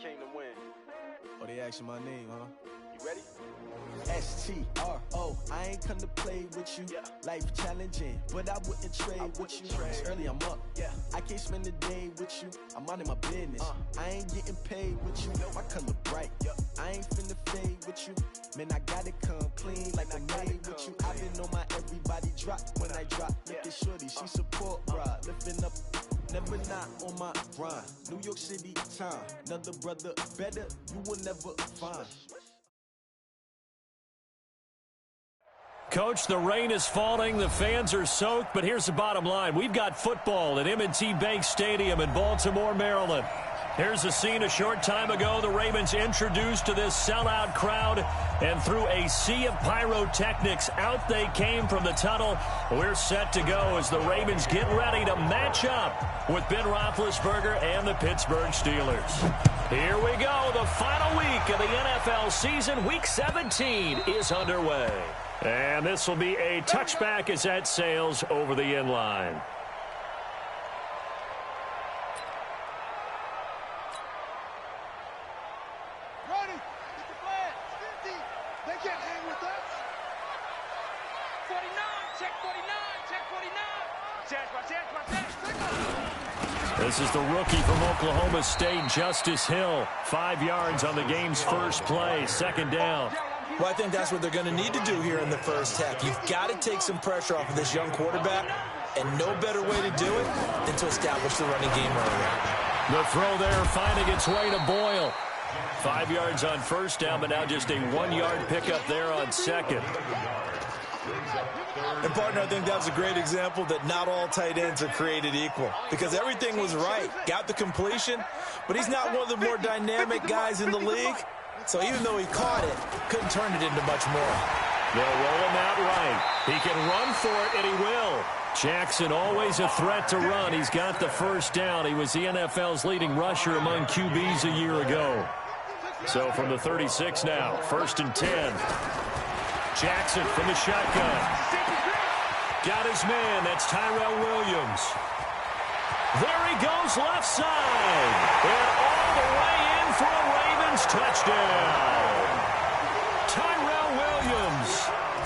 came to win. Oh, they asking my name, huh? You ready? S-T-R-O, I ain't come to play with you. Yeah. Life challenging, but I wouldn't trade with you. It's early, I'm up. Yeah. I can't spend the day with you. I'm minding my business. I ain't getting paid with you. My color bright. I ain't finna fade with you. Man, I gotta come clean like I made with you. I've been on my everybody drop when I drop. Look at shorty, she support, bruh. Lifting up, never not on my grind. New York City time. Another brother better, you will never find. Coach, the rain is falling, the fans are soaked, but here's the bottom line. We've got football at M&T Bank Stadium in Baltimore, Maryland. Here's a scene a short time ago. The Ravens introduced to this sellout crowd, and through a sea of pyrotechnics, out they came from the tunnel. We're set to go as the Ravens get ready to match up with Ben Roethlisberger and the Pittsburgh Steelers. Here we go. The final week of the NFL season. Week 17 is underway. And this will be a touchback as that sails over the end line. Ready, get the flag, 50, they can't hang with us. 49, check 49, check 49. This is the rookie from Oklahoma State, Justice Hill. 5 yards on the game's first play, second down. Well, I think that's what they're going to need to do here in the first half. You've got to take some pressure off of this young quarterback, and no better way to do it than to establish the running game early. The throw there finding its way to Boyle. 5 yards on first down, but now just a 1 yard pickup there on second. And, partner, I think that was a great example that not all tight ends are created equal, because everything was right. Got the completion, but he's not one of the more dynamic guys in the league. So even though he caught it, couldn't turn it into much more. They'll roll him out right. He can run for it, and he will. Jackson always a threat to run. He's got the first down. He was the NFL's leading rusher among QBs a year ago. So from the 36 now, 1st and 10. Jackson from the shotgun. Got his man. That's Tyrell Williams. There he goes left side. And all the way in for a Ravens touchdown. Tyrell Williams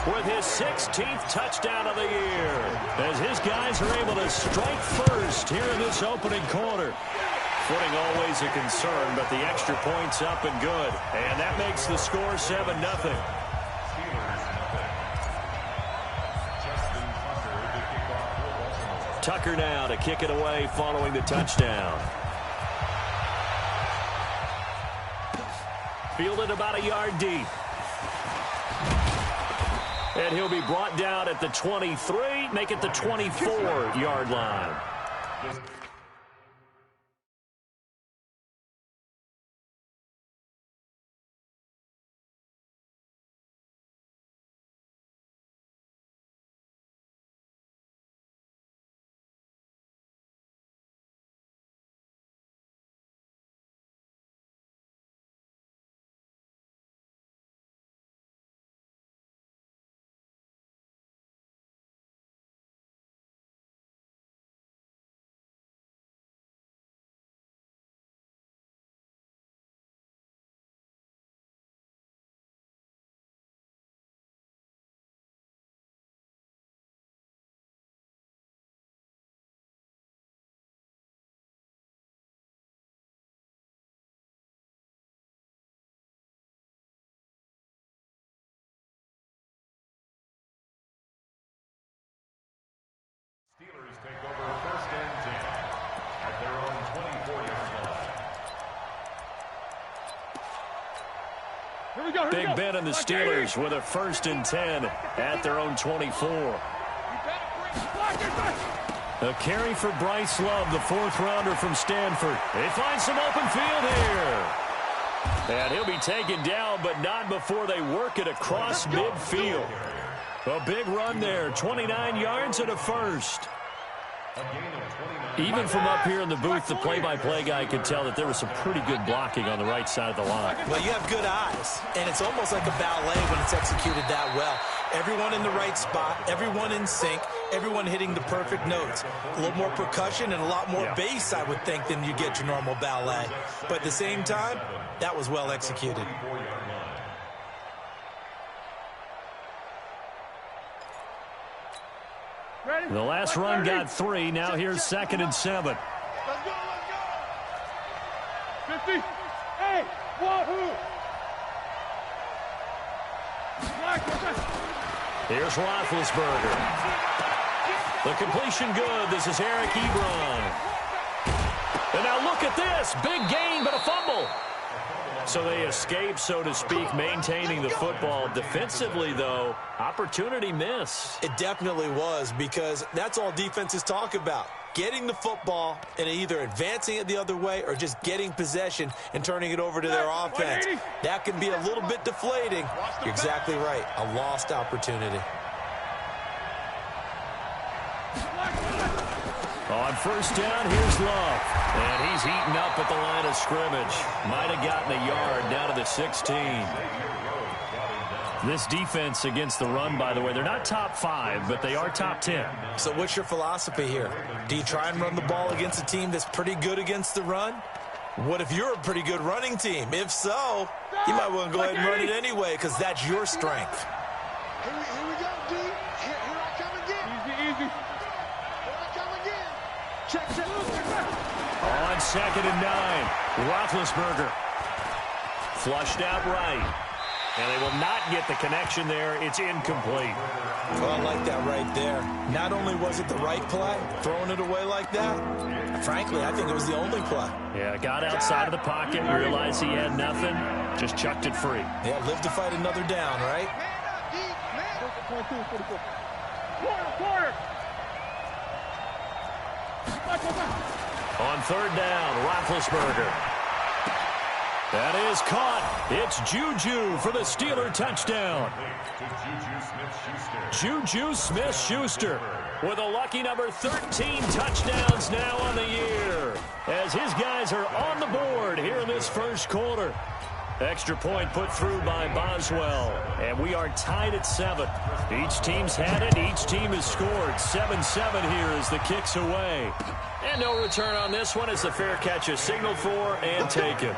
with his 16th touchdown of the year, as his guys are able to strike first here in this opening quarter. Footing always a concern, but the extra point's up and good. And that makes the score 7-0. Tucker now to kick it away following the touchdown. Fielded about a yard deep. And he'll be brought down at the 23, make it the 24-yard line. Steelers take over 1st and 10 at their own 24-yard line. Here we go, Big Ben and the Steelers with a 1st and 10 at their own 24. A carry for Bryce Love, the 4th rounder from Stanford. They find some open field here. And he'll be taken down, but not before they work it across midfield. A big run there, 29 yards and a first. Even from up here in the booth, the play-by-play guy could tell that there was some pretty good blocking on the right side of the line. Well, you have good eyes, and it's almost like a ballet when it's executed that well. Everyone in the right spot, everyone in sync, everyone hitting the perfect notes. A little more percussion and a lot more bass, I would think, than you get your normal ballet. But at the same time, that was well executed. The last run got 3. Now here's 2nd and 7. Let's go. 50. Hey, wahoo. Here's Roethlisberger. The completion good. This is Eric Ebron. And now look at this. Big gain, but a fumble. So they escape, so to speak, maintaining the football. Defensively, though, opportunity miss. It definitely was, because that's all defenses talk about. Getting the football and either advancing it the other way or just getting possession and turning it over to their offense. That can be a little bit deflating. You're exactly right. A lost opportunity. On first down, here's Love. And he's heating up at the line of scrimmage. Might have gotten a yard down to the 16. This defense against the run, by the way, they're not top 5, but they are top 10. So what's your philosophy here? Do you try and run the ball against a team that's pretty good against the run? What if you're a pretty good running team? If so, you might want to go ahead and run it anyway, because that's your strength. Here we go, D. Here I come again. Easy. Here I come again. Check. On 2nd and 9, Roethlisberger. Flushed out right. And they will not get the connection there. It's incomplete. Well, I like that right there. Not only was it the right play, throwing it away like that, frankly, I think it was the only play. Yeah, got outside of the pocket, realized he had nothing, just chucked it free. Yeah, live to fight another down, right? Quarter. On 3rd down, Roethlisberger. That is caught. It's Juju for the Steeler touchdown. Juju Smith-Schuster with a lucky number 13 touchdowns now on the year, as his guys are on the board here in this first quarter. Extra point put through by Boswell, and we are tied at 7. Each team's had it. Each team has scored. 7-7 here as the kick's away. And no return on this one as the fair catch is signaled for and taken.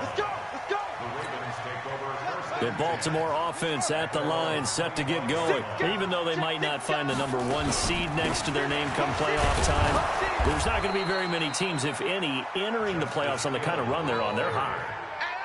The Baltimore offense at the line, set to get going. Even though they might not find the number 1 seed next to their name come playoff time, there's not going to be very many teams, if any, entering the playoffs on the kind of run they're on. They're hot.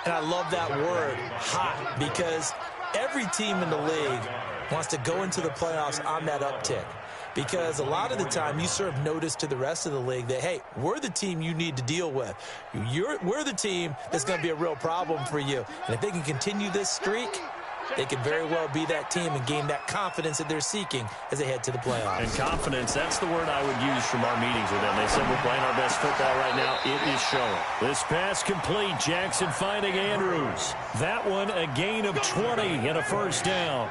And I love that word, hot, because every team in the league wants to go into the playoffs on that uptick. Because a lot of the time you serve notice to the rest of the league that, hey, we're the team you need to deal with. We're the team that's going to be a real problem for you. And if they can continue this streak, they could very well be that team and gain that confidence that they're seeking as they head to the playoffs. And confidence, that's the word I would use from our meetings with them. They said we're playing our best football right now. It is showing. This pass complete. Jackson finding Andrews. That one a gain of 20 and a first down.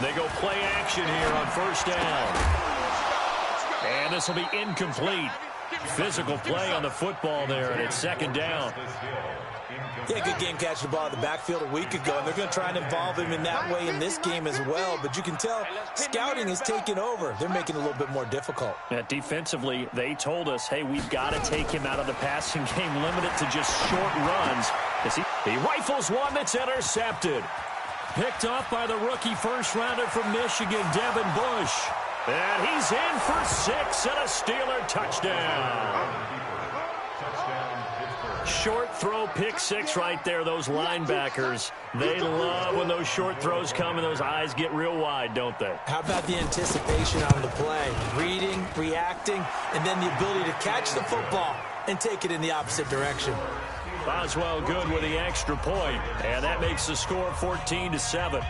They go play action here on first down. And this will be incomplete. Physical play on the football there, and it's 2nd down. Yeah, good game catching the ball in the backfield a week ago, and they're going to try and involve him in that way in this game as well. But you can tell scouting is taking over. They're making it a little bit more difficult. Defensively, they told us, hey, we've got to take him out of the passing game, limit it to just short runs. He rifles one that's intercepted. Picked off by the rookie first-rounder from Michigan, Devin Bush. And he's in for 6 and a Steeler touchdown. Short throw, pick 6 right there. Those linebackers, they love when those short throws come and those eyes get real wide, don't they? How about the anticipation on the play? Reading, reacting, and then the ability to catch the football and take it in the opposite direction. Boswell good with the extra point, and that makes the score 14-7.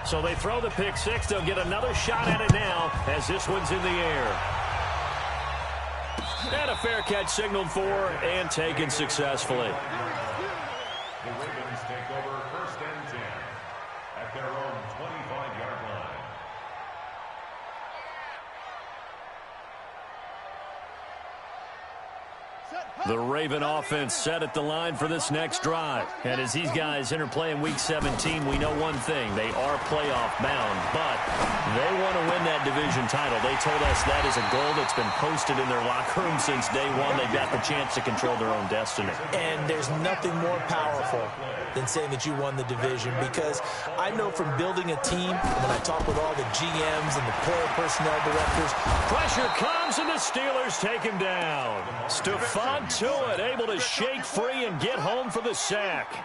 So they throw the pick 6. They'll get another shot at it now as this one's in the air. And a fair catch signaled for and taken successfully. The Ravens take over 1st and 10 at their own 25-yard line. The Raven offense set at the line for this next drive. And as these guys interplay in Week 17, we know one thing. They are playoff bound, but they want to win that division title. They told us that is a goal that's been posted in their locker room since day one. They've got the chance to control their own destiny. And there's nothing more powerful than saying that you won the division, because I know from building a team, when I talk with all the GMs and the player personnel directors, pressure comes and the Steelers take him down. Stephon Tuitt able to shake free and get home for the sack.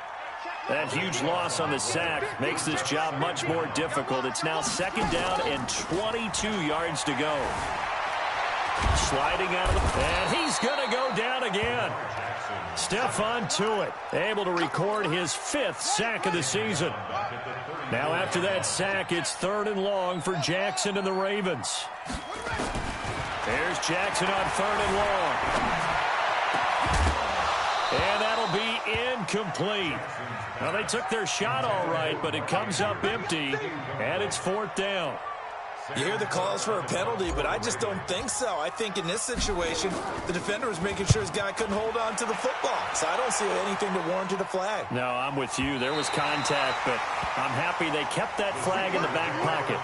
That huge loss on the sack makes this job much more difficult. It's now 2nd down and 22 yards to go. Sliding out of the... and he's going to go down again. Stephon Tuitt able to record his 5th sack of the season. Now after that sack, it's 3rd and long for Jackson and the Ravens. There's Jackson on 3rd and long. And that'll be incomplete. Now they took their shot all right, but it comes up empty, and it's 4th down. You hear the calls for a penalty, but I just don't think so. I think in this situation, the defender was making sure his guy couldn't hold on to the football. So I don't see anything that warranted a flag. No, I'm with you. There was contact, but I'm happy they kept that flag in the back pocket.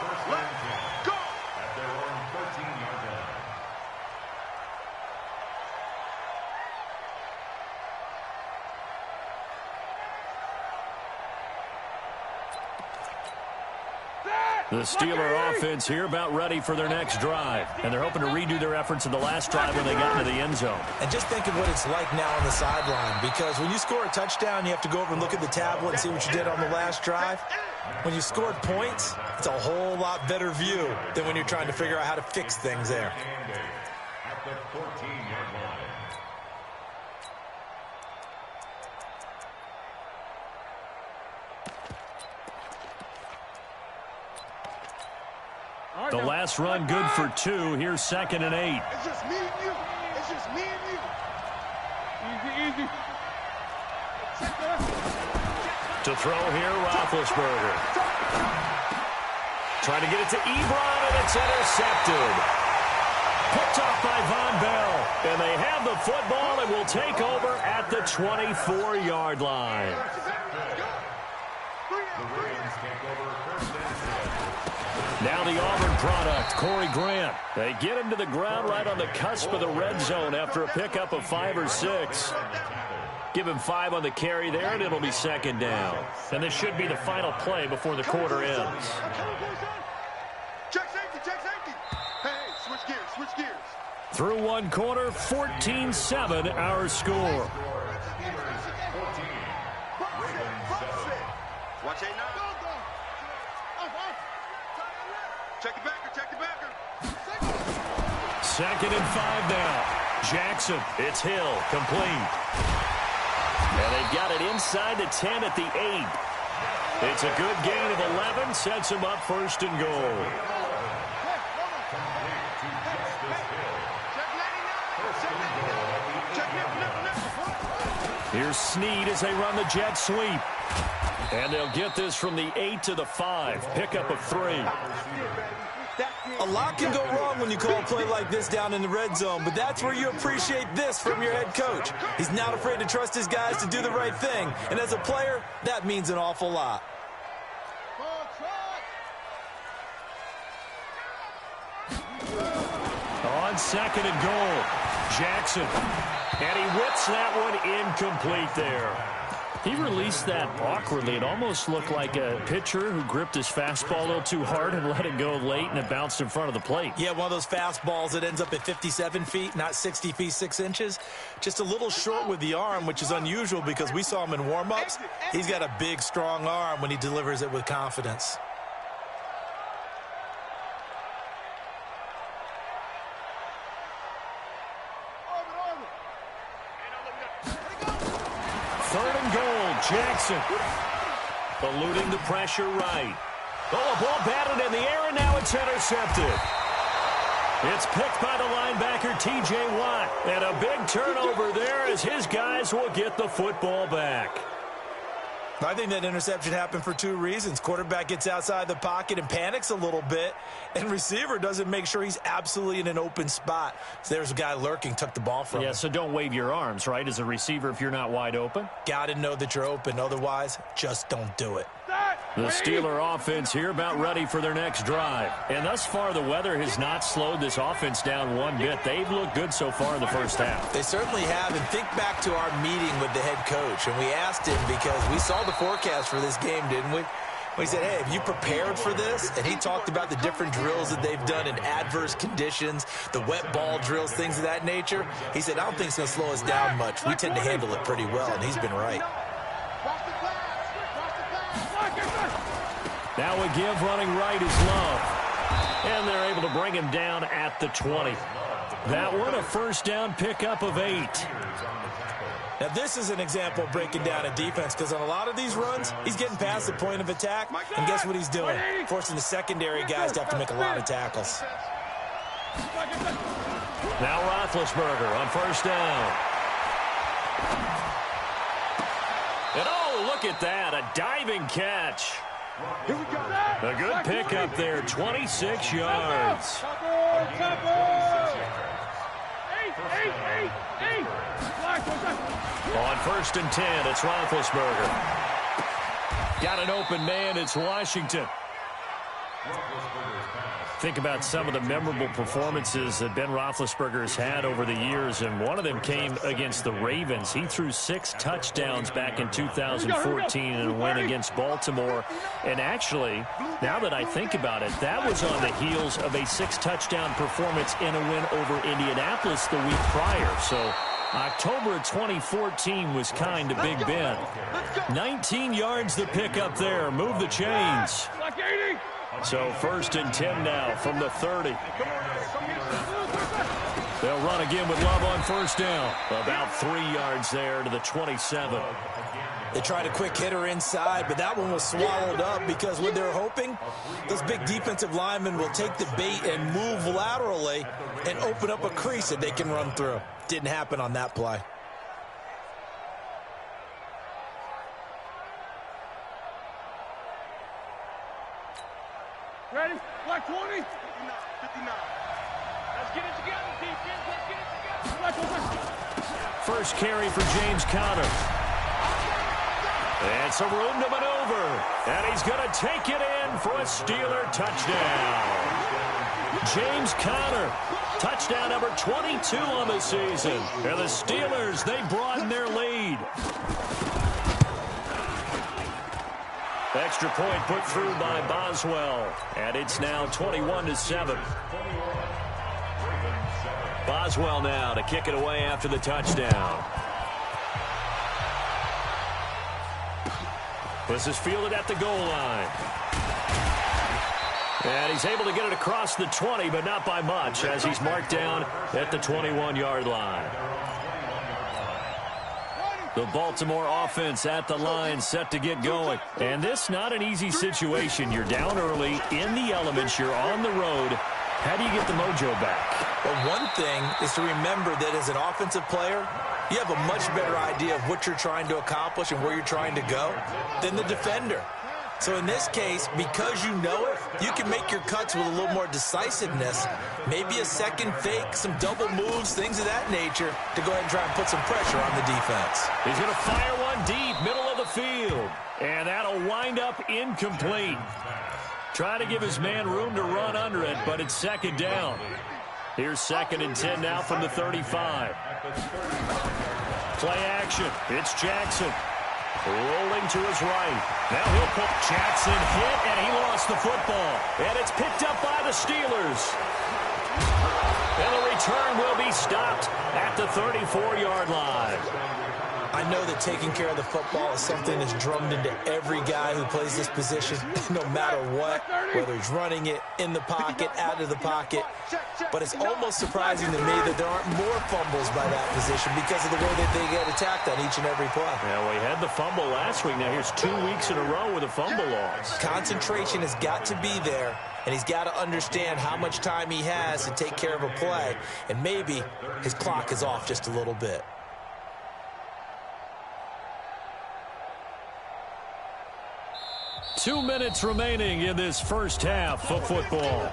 The Steeler offense here about ready for their next drive. And they're hoping to redo their efforts in the last drive when they got into the end zone. And just think of what it's like now on the sideline. Because when you score a touchdown, you have to go over and look at the tablet and see what you did on the last drive. When you scored points, it's a whole lot better view than when you're trying to figure out how to fix things there. At the 14-yard line. The last run good for 2. Here's 2nd and 8. It's just me and you. It's just me and you. Easy. To throw here, Roethlisberger. Trying to get it to Ebron, and it's intercepted. Picked off by Von Bell. And they have the football and will take over at the 24-yard line. Now the Auburn product, Corey Grant. They get him to the ground right on the cusp of the red zone after a pickup of 5 or 6. Give him 5 on the carry there, and it'll be 2nd down. And this should be the final play before the quarter ends. Check safety. Hey, switch gears. Through one quarter, 14-7 our score. Watch it now. Check the backer. 2nd and 5 now. Jackson, it's Hill, complete. And they've got it inside the 10 at the 8. It's a good gain of 11, sets them up 1st and goal. Here's Snead as they run the jet sweep. And they'll get this from the 8 to the 5. Pickup of 3. A lot can go wrong when you call a play like this down in the red zone, but that's where you appreciate this from your head coach. He's not afraid to trust his guys to do the right thing, and as a player, that means an awful lot. On 2nd and goal, Jackson. And he whips that one incomplete there. He released that awkwardly. It almost looked like a pitcher who gripped his fastball a little too hard and let it go late, and it bounced in front of the plate. Yeah, one of those fastballs that ends up at 57 feet, not 60 feet 6 inches. Just a little short with the arm, which is unusual because we saw him in warm-ups. He's got a big, strong arm when he delivers it with confidence. Jackson eluding the pressure right. Oh, a ball batted in the air, and now it's intercepted. It's picked by the linebacker, T.J. Watt. And a big turnover there as his guys will get the football back. I think that interception happened for two reasons. Quarterback gets outside the pocket and panics a little bit, and receiver doesn't make sure he's absolutely in an open spot. So there's a guy lurking, took the ball from him. Yeah, so don't wave your arms, right, as a receiver if you're not wide open. Got to know that you're open. Otherwise, just don't do it. The Steeler offense here about ready for their next drive. And thus far, the weather has not slowed this offense down one bit. They've looked good so far in the first half. They certainly have. And think back to our meeting with the head coach. And we asked him because we saw the forecast for this game, didn't we? We said, hey, have you prepared for this? And he talked about the different drills that they've done in adverse conditions, the wet ball drills, things of that nature. He said, I don't think it's going to slow us down much. We tend to handle it pretty well, and he's been right. Now a give running right is Love. And they're able to bring him down at the 20. That one a first down pickup of 8. Now this is an example of breaking down a defense because on a lot of these runs, he's getting past the point of attack. And guess what he's doing? Forcing the secondary guys to have to make a lot of tackles. Now Roethlisberger on first down. And oh, look at that, a diving catch. Here we go. A good pickup there, 26 yards. On first and 10, it's Roethlisberger. Got an open man, it's Washington. Think about some of the memorable performances that Ben Roethlisberger's had over the years, and one of them came against the Ravens. He threw 6 touchdowns back in 2014 in a win against Baltimore. And actually, now that I think about it, that was on the heels of a 6-touchdown performance in a win over Indianapolis the week prior. So October 2014 was kind of Big Ben. 19 yards the pick up there. Move the chains. So first and 10 now from the 30. They'll run again with Love on first down. About 3 yards there to the 27. They tried a quick hitter inside, but that one was swallowed up because what they're hoping, those big defensive linemen will take the bait and move laterally and open up a crease that they can run through. Didn't happen on that play. Ready? Black 20. 59. Let's get it together, defense. Let's get it together. First carry for James Conner. And some room to maneuver. And he's going to take it in for a Steeler touchdown. James Conner, touchdown number 22 on the season. And the Steelers, they broaden their lead. Extra point put through by Boswell. And it's now 21-7. Boswell now to kick it away after the touchdown. This is fielded at the goal line. And he's able to get it across the 20, but not by much, as he's marked down at the 21-yard line. The Baltimore offense at the line, set to get going. And this not an easy situation. You're down early, in the elements, you're on the road. How do you get the mojo back? Well, one thing is to remember that as an offensive player, you have a much better idea of what you're trying to accomplish and where you're trying to go than the defender. So in this case, because you know it, you can make your cuts with a little more decisiveness, maybe a second fake, some double moves, things of that nature, to go ahead and try and put some pressure on the defense. He's going to fire one deep, middle of the field. And that'll wind up incomplete. Trying to give his man room to run under it, but it's second down. Here's second and 10 now from the 35. Play action. It's Jackson. Rolling to his right. Now he'll put Jackson hit, and he lost the football. And it's picked up by the Steelers. And the return will be stopped at the 34-yard line. I know that taking care of the football is something that's drummed into every guy who plays this position, no matter what, whether he's running it, in the pocket, out of the pocket. But it's almost surprising to me that there aren't more fumbles by that position because of the way that they get attacked on each and every play. Yeah, we had the fumble last week. Now here's 2 weeks in a row with a fumble loss. Concentration has got to be there, and he's got to understand how much time he has to take care of a play, and maybe his clock is off just a little bit. 2 minutes remaining in this first half of football.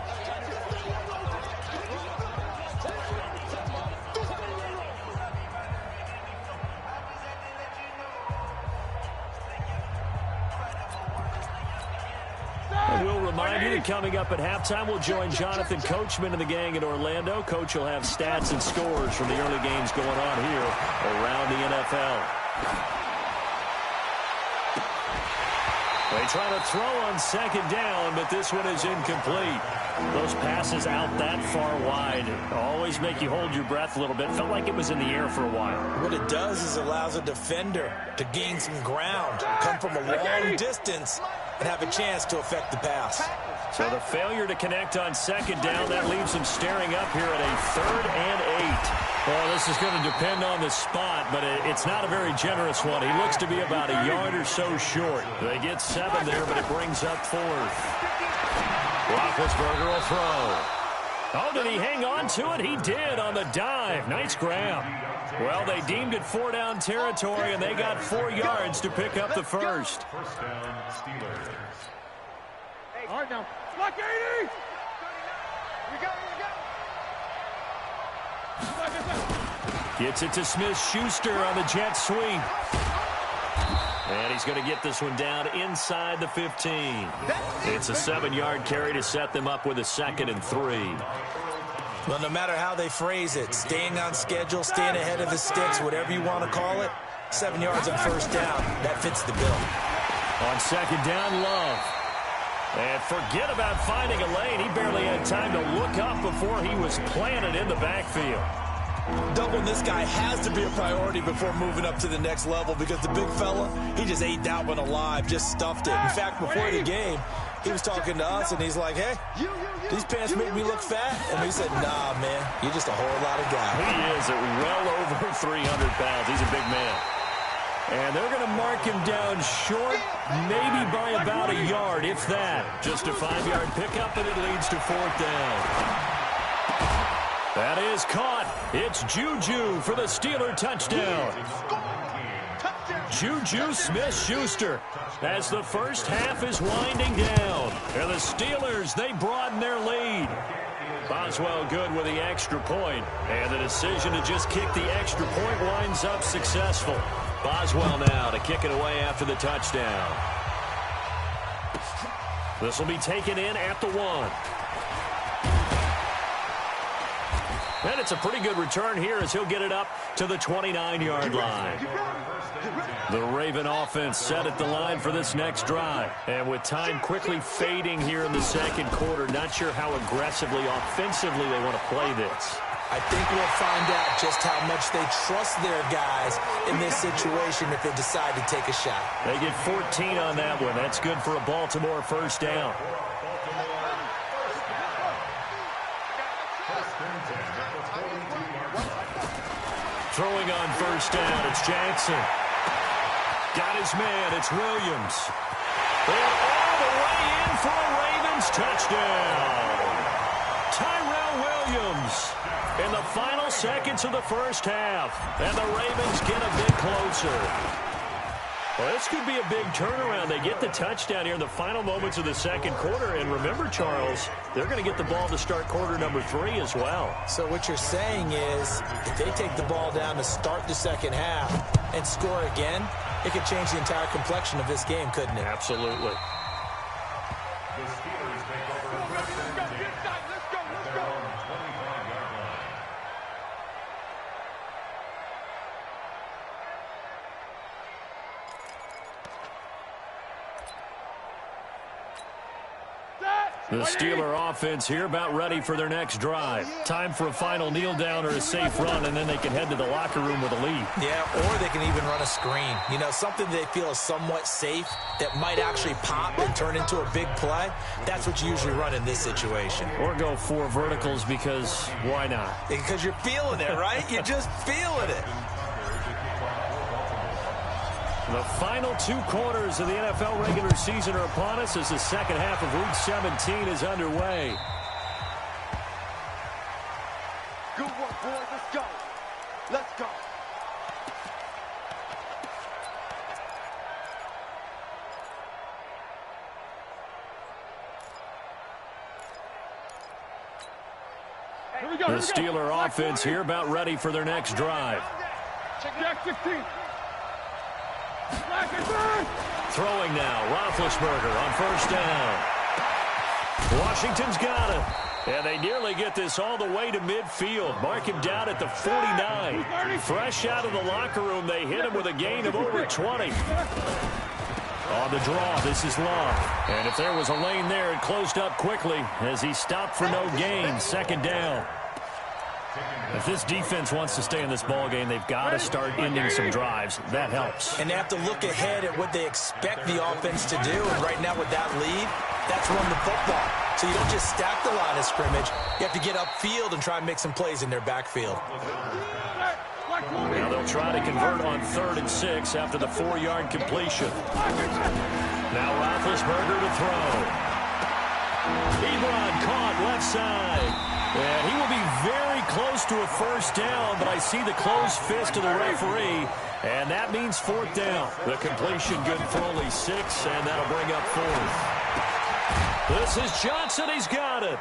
And we'll remind you that coming up at halftime, we'll join Jonathan Coachman and the gang in Orlando. Coach will have stats and scores from the early games going on here around the NFL. They try to throw on second down, but this one is incomplete. Those passes out that far wide always make you hold your breath a little bit. Felt like it was in the air for a while. What it does is allows a defender to gain some ground, come from a long distance, and have a chance to affect the pass. So the failure to connect on second down, that leaves them staring up here at a 3rd and 8. Well, this is going to depend on the spot, but it's not a very generous one. He looks to be about a yard or so short. They get 7 there, but it brings up 4th. Roethlisberger will throw. Oh, did he hang on to it? He did on the dive. Nice grab. Well, they deemed it 4-down territory, and they got 4 yards to pick up the first. First down, Steelers. All right, now. Block 80! We go. Gets it to Smith-Schuster on the jet sweep. And he's going to get this one down inside the 15. It's a 7-yard carry to set them up with a 2nd and 3. Well, no matter how they phrase it, staying on schedule, staying ahead of the sticks, whatever you want to call it, 7 yards on first down, that fits the bill. On second down, Love. And forget about finding a lane. He barely had time to look up before he was planted in the backfield. Doubling this guy has to be a priority before moving up to the next level because the big fella, he just ate that one alive, just stuffed it. In fact, before the game, he was talking to us, and he's like, hey, these pants make me look fat? And we said, nah, man, you're just a whole lot of guy. He is at well over 300 pounds. He's a big man. And they're going to mark him down short, maybe by about a yard, if that. Just a 5-yard pickup, and it leads to 4th down. That is caught. It's Juju for the Steeler touchdown. Juju Smith-Schuster as the first half is winding down. And the Steelers, they broaden their lead. Boswell good with the extra point. And the decision to just kick the extra point winds up successful. Boswell now to kick it away after the touchdown. This will be taken in at the 1. And it's a pretty good return here as he'll get it up to the 29-yard line. The Raven offense set at the line for this next drive. And with time quickly fading here in the second quarter, not sure how aggressively, offensively they want to play this. I think we'll find out just how much they trust their guys in this situation if they decide to take a shot. They get 14 on that one. That's good for a Baltimore first down. Throwing on first down, it's Jackson. Got his man, it's Williams. And all the way in for a Ravens touchdown. Tyrell Williams in the final seconds of the first half. And the Ravens get a bit closer. Well, this could be a big turnaround. They get the touchdown here in the final moments of the second quarter. And remember, Charles, they're going to get the ball to start quarter number 3 as well. So what you're saying is if they take the ball down to start the second half and score again, it could change the entire complexion of this game, couldn't it? Absolutely. The Steelers take over first and 10 at their own 25-yard line. The Steeler offense here about ready for their next drive. Time for a final kneel down or a safe run, and then they can head to the locker room with a lead. Yeah, or they can even run a screen. You know, something they feel is somewhat safe that might actually pop and turn into a big play. That's what you usually run in this situation. Or go 4 verticals because why not? Because you're feeling it, right? You're just feeling it. The final 2 quarters of the NFL regular season are upon us as the second half of Week 17 is underway. Good work, boys. Let's go. Let's go. The Steeler offense here about ready for their next drive. Jack 16. Throwing now, Roethlisberger on first down. Washington's got it. And they nearly get this all the way to midfield. Mark him down at the 49. Fresh out of the locker room, they hit him with a gain of over 20. On the draw, this is Love. And if there was a lane there, it closed up quickly as he stopped for no gain. Second down. If this defense wants to stay in this ball game, they've got to start ending some drives. That helps. And they have to look ahead at what they expect the offense to do. And right now with that lead, that's run the football. So you don't just stack the line of scrimmage. You have to get upfield and try and make some plays in their backfield. Now they'll try to convert on 3rd and 6 after the 4-yard completion. Now Roethlisberger to throw. Ebron caught left side. And he will be very close to a first down, but I see the closed fist of the referee, and that means 4th down. The completion good for only 6, and that'll bring up 4th. This is Johnson. He's got it.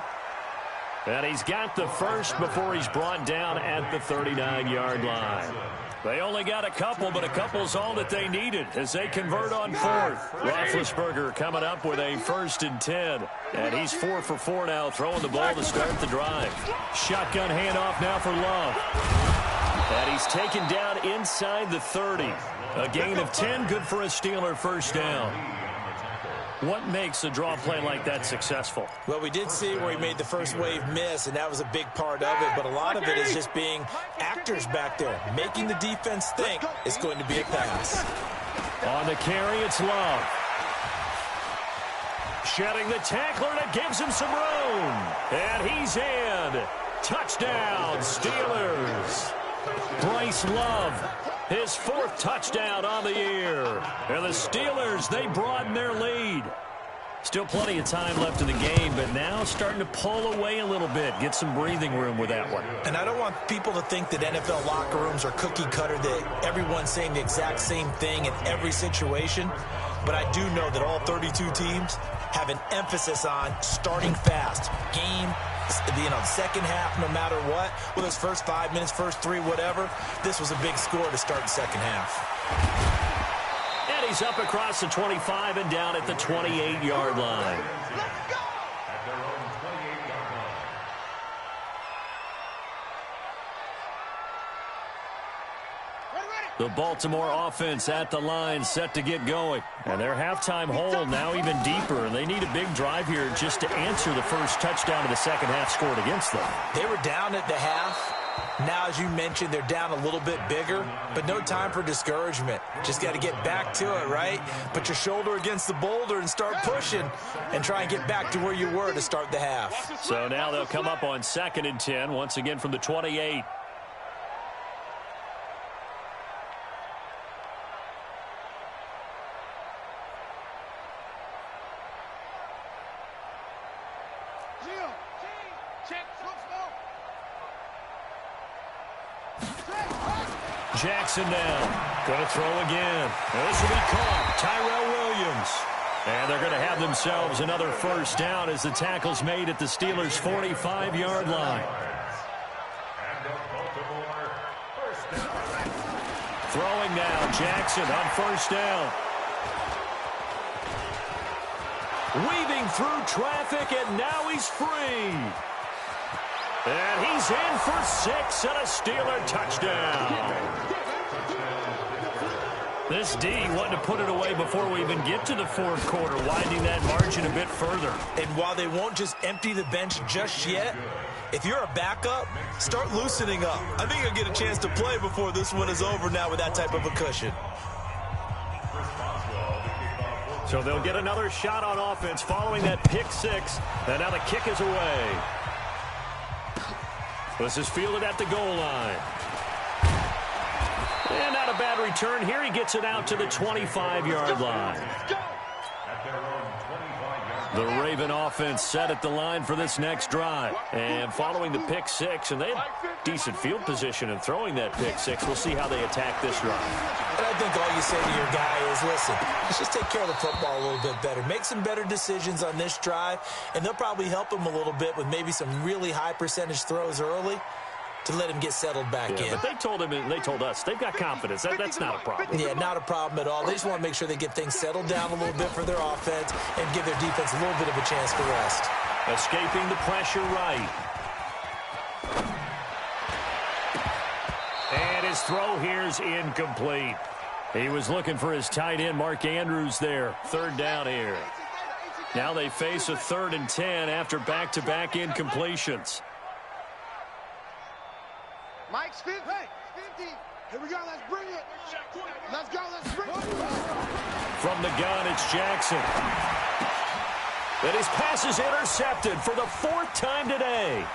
And he's got the first before he's brought down at the 39-yard line. They only got a couple, but a couple's all that they needed as they convert on 4th. Roethlisberger coming up with a 1st and 10. And he's 4 for 4 now, throwing the ball to start the drive. Shotgun handoff now for Love. And he's taken down inside the 30. A gain of 10, good for a Steeler first down. What makes a draw play like that successful? Well, we did see where he made the first wave miss, and that was a big part of it. But a lot of it is just being actors back there, making the defense think it's going to be a pass. On the carry, it's Love. Shedding the tackler, and it gives him some room. And he's in. Touchdown, Steelers. Bryce Love, his 4th touchdown on the year. And the Steelers, they broaden their lead. Still plenty of time left in the game, but now starting to pull away a little bit. Get some breathing room with that one. And I don't want people to think that NFL locker rooms are cookie cutter, that everyone's saying the exact same thing in every situation. But I do know that all 32 teams have an emphasis on starting fast. Second half, no matter what. Whether it's first 5 minutes, first 3, whatever. This was a big score to start the second half. And he's up across the 25 and down at the 28-yard line. The Baltimore offense at the line, set to get going. And their halftime hole now even deeper, and they need a big drive here just to answer the first touchdown of the second half scored against them. They were down at the half. Now, as you mentioned, they're down a little bit bigger, but no time for discouragement. Just got to get back to it, right? Put your shoulder against the boulder and start pushing and try and get back to where you were to start the half. So now they'll come up on 2nd and 10, once again from the 28. Jackson now. Going to throw again. And this will be caught. Tyrell Williams. And they're going to have themselves another first down as the tackle's made at the Steelers' 45-yard line. Throwing now. Jackson on first down. Weaving through traffic, and now he's free. And he's in for 6 and a Steeler touchdown. This D wanting to put it away before we even get to the 4th quarter, widening that margin a bit further. And while they won't just empty the bench just yet, if you're a backup, start loosening up. I think you'll get a chance to play before this one is over now with that type of a cushion. So they'll get another shot on offense following that pick 6. And now the kick is away. This is fielded at the goal line. And not a bad return here. He gets it out to the 25-yard line. The Raven offense set at the line for this next drive. And following the pick six, and they had decent field position in throwing that pick six. We'll see how they attack this drive. And I think all you say to your guy is, listen, let's just take care of the football a little bit better. Make some better decisions on this drive, and they'll probably help him a little bit with maybe some really high percentage throws early to let him get settled back in. But they told him and they told us they've got confidence. That's not a problem. Yeah, not a problem at all. They just want to make sure they get things settled down a little bit for their offense and give their defense a little bit of a chance to rest. Escaping the pressure right. And his throw here's incomplete. He was looking for his tight end, Mark Andrews, there. Third down here. Now they face a 3rd and 10 after back-to-back incompletions. Mike's 50. Here we go. Let's bring it. Let's go. Let's bring it. From the gun, it's Jackson. And his pass is intercepted for the 4th time today.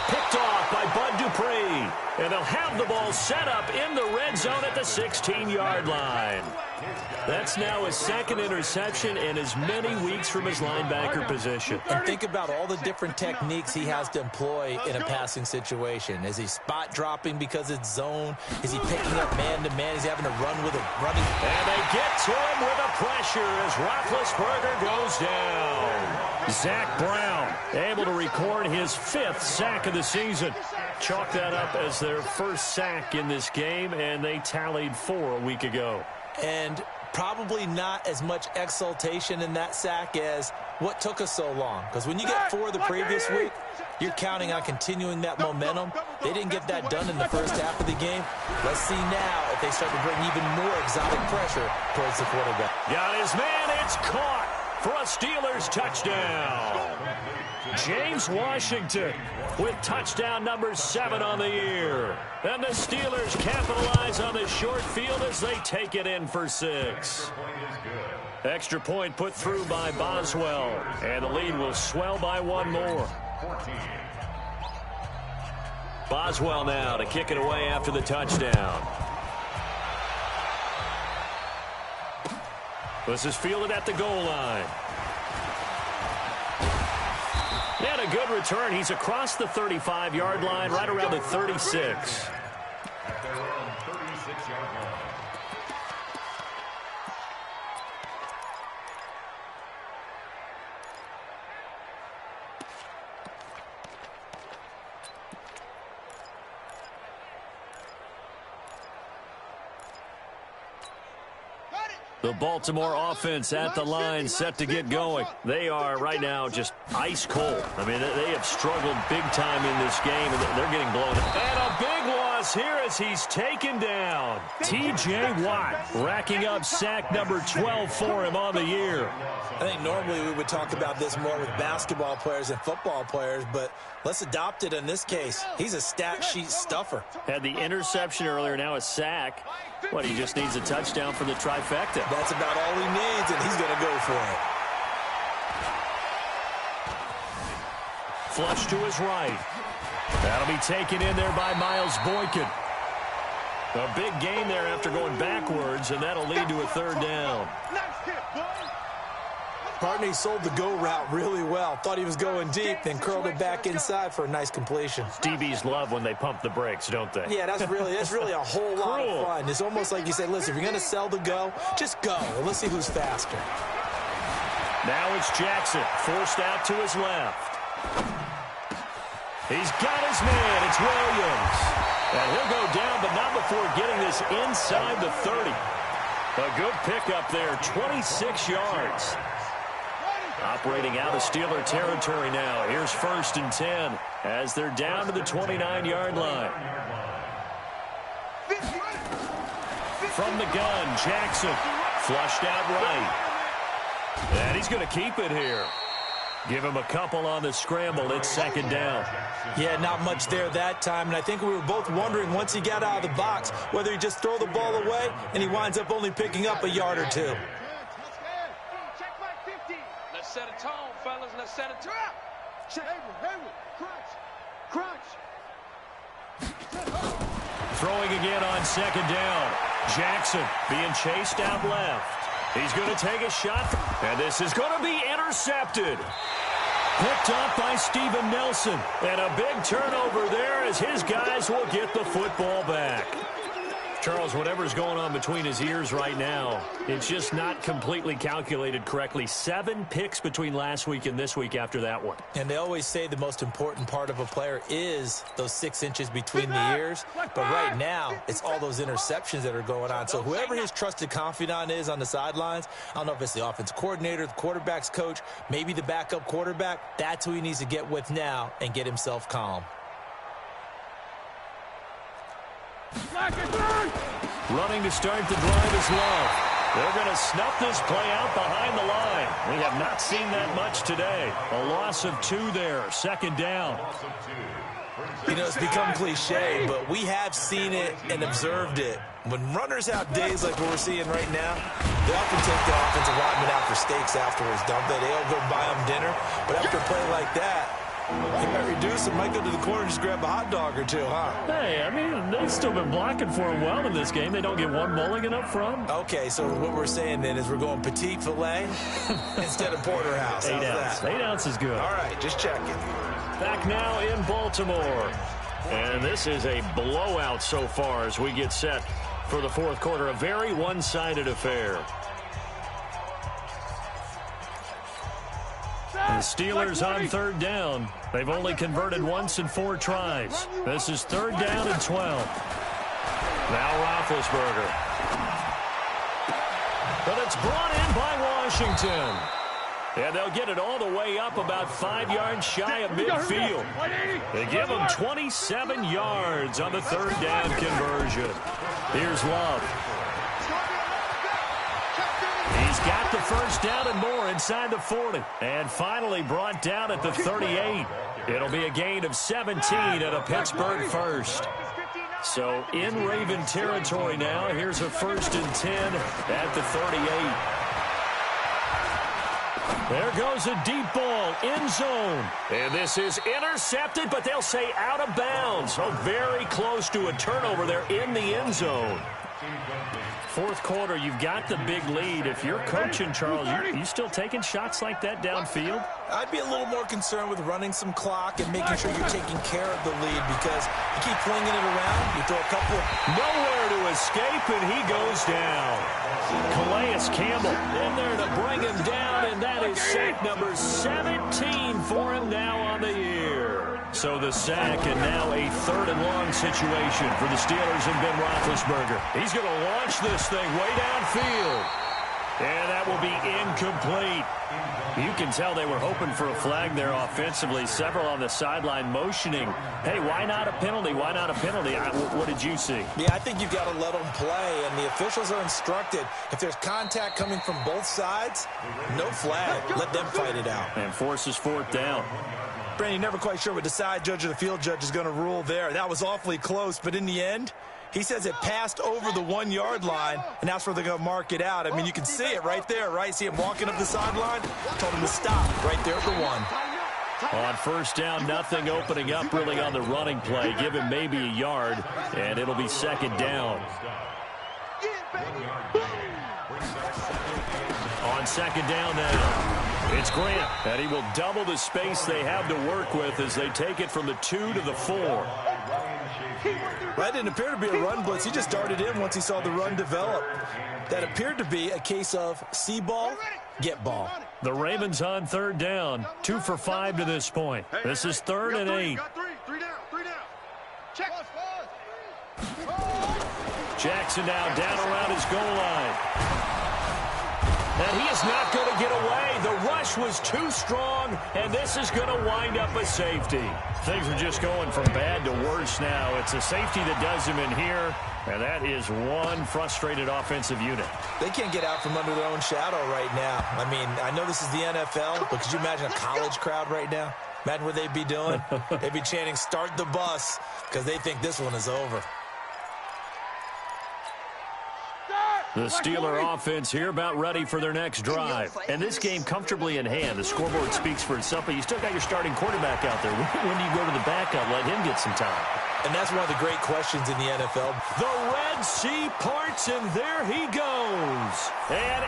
Picked off by Bud Dupree. And they'll have the ball set up in the red zone at the 16-yard line. That's now his 2nd interception and as many weeks from his linebacker position. And think about all the different techniques he has to employ in a passing situation. Is he spot dropping because it's zone? Is he picking up man-to-man? Is he having to run with a running? And they get to him with a pressure as Roethlisberger goes down. Zach Brown able to record his 5th sack of the season. Chalk that up as their first sack in this game, and they tallied 4 a week ago. And probably not as much exultation in that sack as what took us so long. Because when you get 4 the previous week, you're counting on continuing that momentum. They didn't get that done in the first half of the game. Let's see now if they start to bring even more exotic pressure towards the quarterback. Got his man. It's caught for a Steelers touchdown. James Washington with touchdown number 7 on the year. And the Steelers capitalize on the short field as they take it in for 6. Extra point put through by Boswell. And the lead will swell by 1 more. Boswell now to kick it away after the touchdown. This is fielded at the goal line. And a good return. He's across the 35-yard line, right around the 36. At their own 36-yard line. The Baltimore offense at the line, set to get going. They are right now just ice cold. I mean, they have struggled big time in this game, and they're getting blown up. And a big loss here as he's taken down. T.J. Watt racking up sack number 12 for him on the year. I think normally we would talk about this more with basketball players and football players, but let's adopt it in this case. He's a stat sheet stuffer. Had the interception earlier, now a sack. What, he just needs a touchdown for the trifecta. That's about all he needs, and he's going to go for it. Flush to his right. That'll be taken in there by Miles Boykin. A big gain there after going backwards, and that'll lead to a 3rd down. Partney sold the go route really well. Thought he was going deep, then curled it back inside for a nice completion. DBs love when they pump the brakes, don't they? Yeah, that's really a whole lot of fun. It's almost like you say, listen, if you're going to sell the go, just go. And let's see who's faster. Now it's Jackson, forced out to his left. He's got his man. It's Williams. And he'll go down, but not before getting this inside the 30. A good pickup there, 26 yards. Operating out of Steeler territory now. Here's 1st and 10 as they're down to the 29-yard line. From the gun, Jackson flushed out right. And he's going to keep it here. Give him a couple on the scramble. It's 2nd down. Yeah, not much there that time. And I think we were both wondering once he got out of the box whether he'd just throw the ball away and he winds up only picking up a yard or 2. Let's set a tone, fellas. Let's set a tone. Hayward, crunch. Throwing again on 2nd down. Jackson being chased out left. He's going to take a shot. And this is going to be intercepted. intercepted. Picked up by Steven Nelson. And a big turnover there as his guys will get the football back. Charles, whatever's going on between his ears right now, it's just not completely calculated correctly. 7 picks between last week and this week after that one. And they always say the most important part of a player is those 6 inches between the ears. But right now, it's all those interceptions that are going on. So whoever his trusted confidant is on the sidelines, I don't know if it's the offensive coordinator, the quarterback's coach, maybe the backup quarterback, that's who he needs to get with now and get himself calm. Running to start the drive is Love. They're going to snuff this play out behind the line. We have not seen that much today. A loss of 2 there, second down. You know, it's become cliche, but we have seen it and observed it. When runners have days like what we're seeing right now, they often take the offensive lineman out for steaks afterwards, don't they? They'll go buy them dinner. But after a play like that, he might reduce it, might go to the corner and just grab a hot dog or 2, huh? Hey, I mean, they've still been blocking for him well in this game. They don't get one mulligan up front. Okay, so what we're saying then is we're going petite filet instead of porterhouse. 8 ounce. 8 ounce is good. All right, just checking. Back now in Baltimore. And this is a blowout so far as we get set for the fourth quarter. A very one-sided affair. The Steelers on third down. They've only converted once in 4 tries. This is third down and 12. Now Roethlisberger. But it's brought in by Washington. And they'll get it all the way up about 5 yards shy of midfield. They give them 27 yards on the third down conversion. Here's Love. He's got the first down and more inside the 40. And finally brought down at the 38. It'll be a gain of 17 and a Pittsburgh first. So in Raven territory now. Here's a 1st and 10 at the 38. There goes a deep ball, end zone. And this is intercepted, but they'll say out of bounds. So very close to a turnover there in the end zone. Fourth quarter, you've got the big lead. If you're coaching, Charles, you still taking shots like that downfield? I'd be a little more concerned with running some clock and making sure you're taking care of the lead because you keep flinging it around, you throw a couple. Nowhere to escape, and he goes down. Calais Campbell in there to bring him down, and that is sack number 17 for him now on the year. So the sack, and now a 3rd and long situation for the Steelers and Ben Roethlisberger. He's going to launch this thing way downfield. And that will be incomplete. You can tell they were hoping for a flag there offensively. Several on the sideline motioning. Hey, why not a penalty? Why not a penalty? What did you see? Yeah, I think you've got to let them play, and the officials are instructed. If there's contact coming from both sides, no flag. Let them fight it out. And forces 4th down. Brandon, you're never quite sure what the side judge or the field judge is going to rule there. That was awfully close, but in the end, he says it passed over the 1-yard line, and that's where they're going to mark it out. I mean, you can see it right there, right? See him walking up the sideline? Told him to stop right there at the 1. On first down, nothing opening up really on the running play. Give him maybe a yard, and it'll be 2nd down. On 2nd down now. It's Grant, and he will double the space they have to work with as they take it from the 2 to the 4. That didn't appear to be a run blitz. He just darted in once he saw the run develop. That appeared to be a case of see ball, get ball. The Ravens on 3rd down, 2 for 5 to this point. This is 3rd and 8. Three down. Check. Jackson now down around his goal line. And he is not going to get away. The rush was too strong, and this is going to wind up a safety. Things are just going from bad to worse now. It's a safety that does him in here, and that is one frustrated offensive unit. They can't get out from under their own shadow right now. I mean, I know this is the NFL, but could you imagine a college crowd right now? Imagine what they'd be doing. They'd be chanting, "Start the bus," because they think this one is over. The Steeler offense here about ready for their next drive. And this game comfortably in hand. The scoreboard speaks for itself, but you still got your starting quarterback out there. When do you go to the backup, let him get some time? And that's one of the great questions in the NFL. The Red Sea parts, and there he goes. And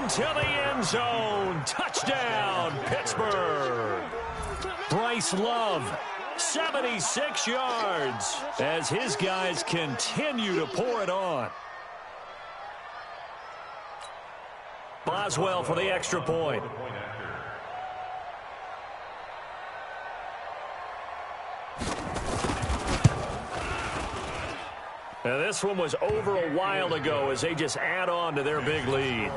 into the end zone. Touchdown, Pittsburgh. Bryce Love, 76 yards, as his guys continue to pour it on. Boswell for the extra point. Now this one was over a while ago as they just add on to their big lead.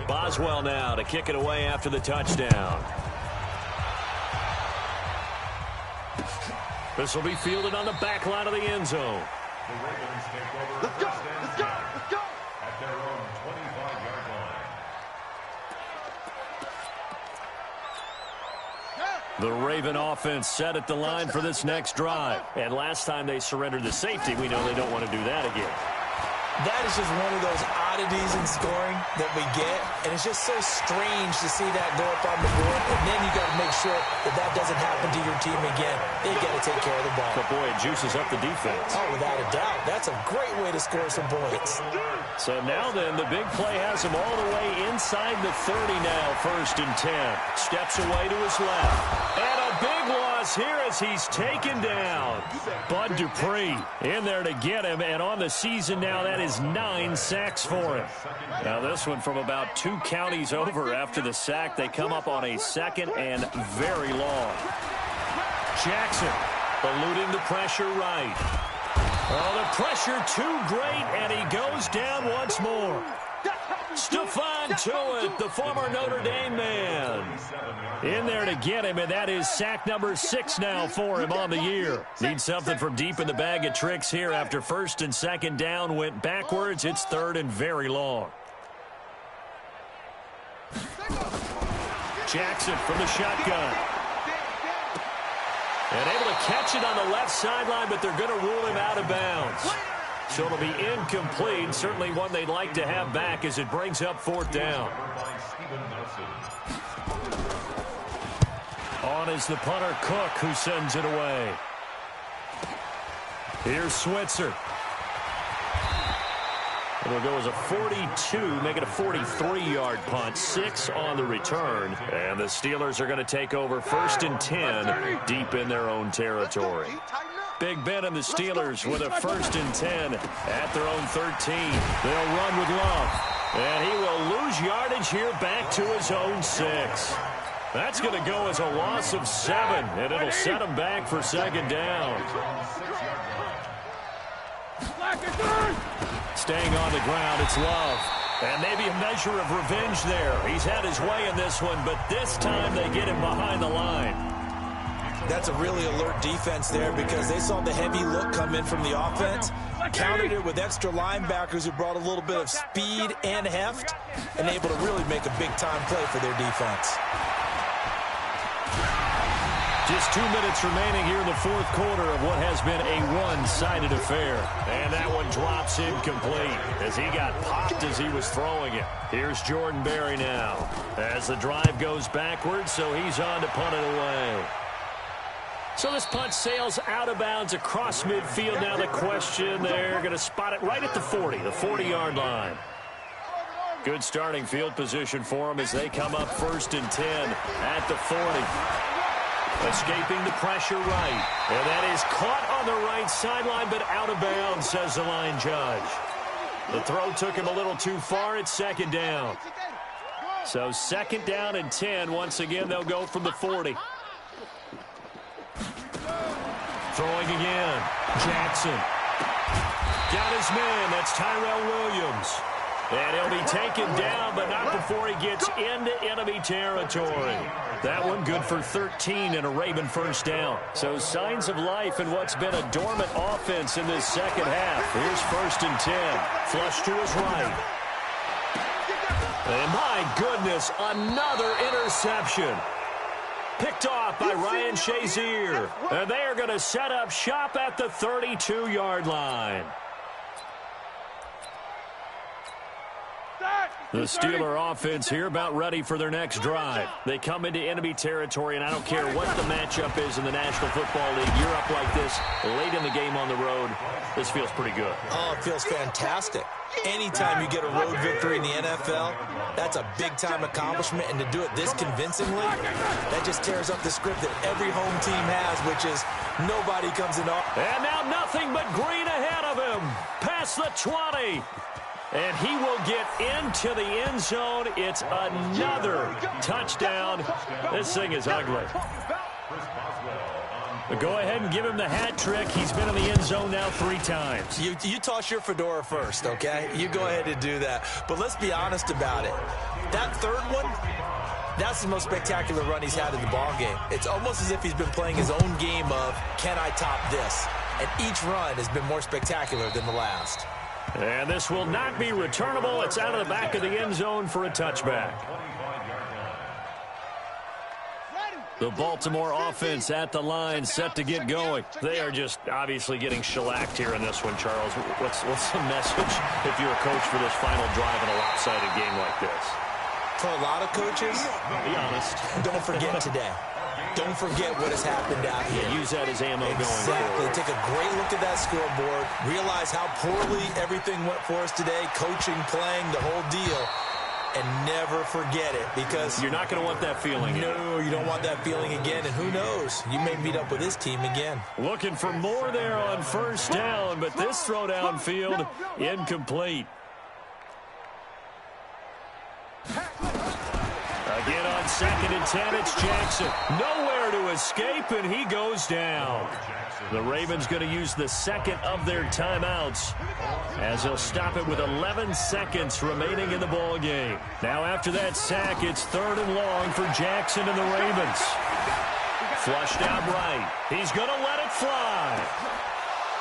Boswell now to kick it away after the touchdown. This will be fielded on the back line of the end zone. The Ravens take over. Let's go, let's go, let's go. At their own 25-yard line. The Raven offense set at the line for this next drive. And last time they surrendered the safety, we know they don't want to do that again. That is just one of those oddities in scoring that we get, and it's just so strange to see that go up on the board, and then you got to make sure that that doesn't happen to your team again. They got to take care of the ball. But boy, it juices up the defense. Oh, without a doubt. That's a great way to score some points. So now then, the big play has him all the way inside the 30 now, 1st and 10. Steps away to his left. And a big loss here as he's taken down. Bud Dupree in there to get him, and on the season now, that is 9 sacks for him. Now this one from about 2 counties over after the sack. They come up on a 2nd and very long. Jackson eluding the pressure right. Oh, the pressure too great, and he goes down once more. Stephon Tuitt, the former Notre Dame man, in there to get him, and that is sack number 6 now for him on the year. Needs something from deep in the bag of tricks here after 1st and 2nd down went backwards. It's 3rd and very long. Jackson from the shotgun. And able to catch it on the left sideline, but they're going to rule him out of bounds. So it'll be incomplete. Certainly one they'd like to have back as it brings up 4th down. On is the punter, Cook, who sends it away. Here's Switzer. It'll go as a 42, make it a 43-yard punt, 6 on the return. And the Steelers are going to take over 1st and 10 deep in their own territory. Big Ben and the Steelers with a 1st and 10 at their own 13. They'll run with Love. And he will lose yardage here back to his own 6. That's going to go as a loss of 7, and it'll set him back for 2nd down. Staying on the ground, it's Love. And maybe a measure of revenge there. He's had his way in this one, but this time they get him behind the line. That's a really alert defense there because they saw the heavy look come in from the offense, countered it with extra linebackers who brought a little bit of speed and heft, and able to really make a big-time play for their defense. Just 2 minutes remaining here in the 4th quarter of what has been a one-sided affair. And that one drops incomplete as he got popped as he was throwing it. Here's Jordan Berry now as the drive goes backwards, so he's on to punt it away. So this punt sails out of bounds across midfield. Now the question, they're going to spot it right at the 40, the 40-yard line. Good starting field position for them as they come up 1st and 10 at the 40. Escaping the pressure right. And that is caught on the right sideline, but out of bounds, says the line judge. The throw took him a little too far. It's 2nd down. So 2nd down and 10. Once again, they'll go from the 40. Throwing again. Jackson. Got his man. That's Tyrell Williams. And he'll be taken down, but not before he gets into enemy territory. That one good for 13 and a Raven 1st down. So signs of life in what's been a dormant offense in this 2nd half. Here's 1st and 10. Flush to his right. And my goodness, another interception. Picked off by Ryan Shazier. And they are going to set up shop at the 32-yard line. The Steeler offense here about ready for their next drive. They come into enemy territory, and I don't care what the matchup is in the National Football League. You're up like this late in the game on the road. This feels pretty good. Oh, it feels fantastic. Anytime you get a road victory in the NFL, that's a big-time accomplishment, and to do it this convincingly, that just tears up the script that every home team has, which is nobody comes in. And now nothing but green ahead of him. Past the 20. And he will get into the end zone. It's another touchdown. This thing is ugly. Go ahead and give him the hat trick. He's been in the end zone now 3 times. You toss your fedora first, okay? You go ahead and do that. But let's be honest about it. That third one, that's the most spectacular run he's had in the ballgame. It's almost as if he's been playing his own game of, can I top this? And each run has been more spectacular than the last. And this will not be returnable. It's out of the back of the end zone for a touchback. The Baltimore offense at the line, set to get going. They are just obviously getting shellacked here in this one, Charles. What's the message if you're a coach for this final drive in a lopsided game like this? For a lot of coaches, be honest, don't forget today. Don't forget what has happened out here. Use that as ammo going forward. Exactly. Take a great look at that scoreboard. Realize how poorly everything went for us today. Coaching, playing, the whole deal. And never forget it, because you're not going to want that feeling. No, you don't want that feeling again. And who knows? You may meet up with this team again. Looking for more there on first down, but this throw downfield incomplete. Again on 2nd and 10, it's Jackson. Nowhere to escape, and he goes down. The Ravens going to use the second of their timeouts as he'll stop it with 11 seconds remaining in the ball game. Now after that sack, it's 3rd and long for Jackson and the Ravens. Flushed out right. He's going to let it fly.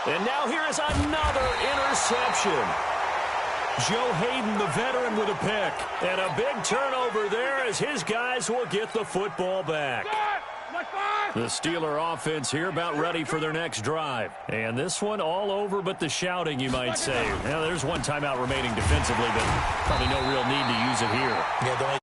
And now here is another interception. Joe Hayden, the veteran, with a pick. And a big turnover there as his guys will get the football back. The Steeler offense here about ready for their next drive. And this one all over but the shouting, you might say. Now, there's one timeout remaining defensively, but probably no real need to use it here. Yeah,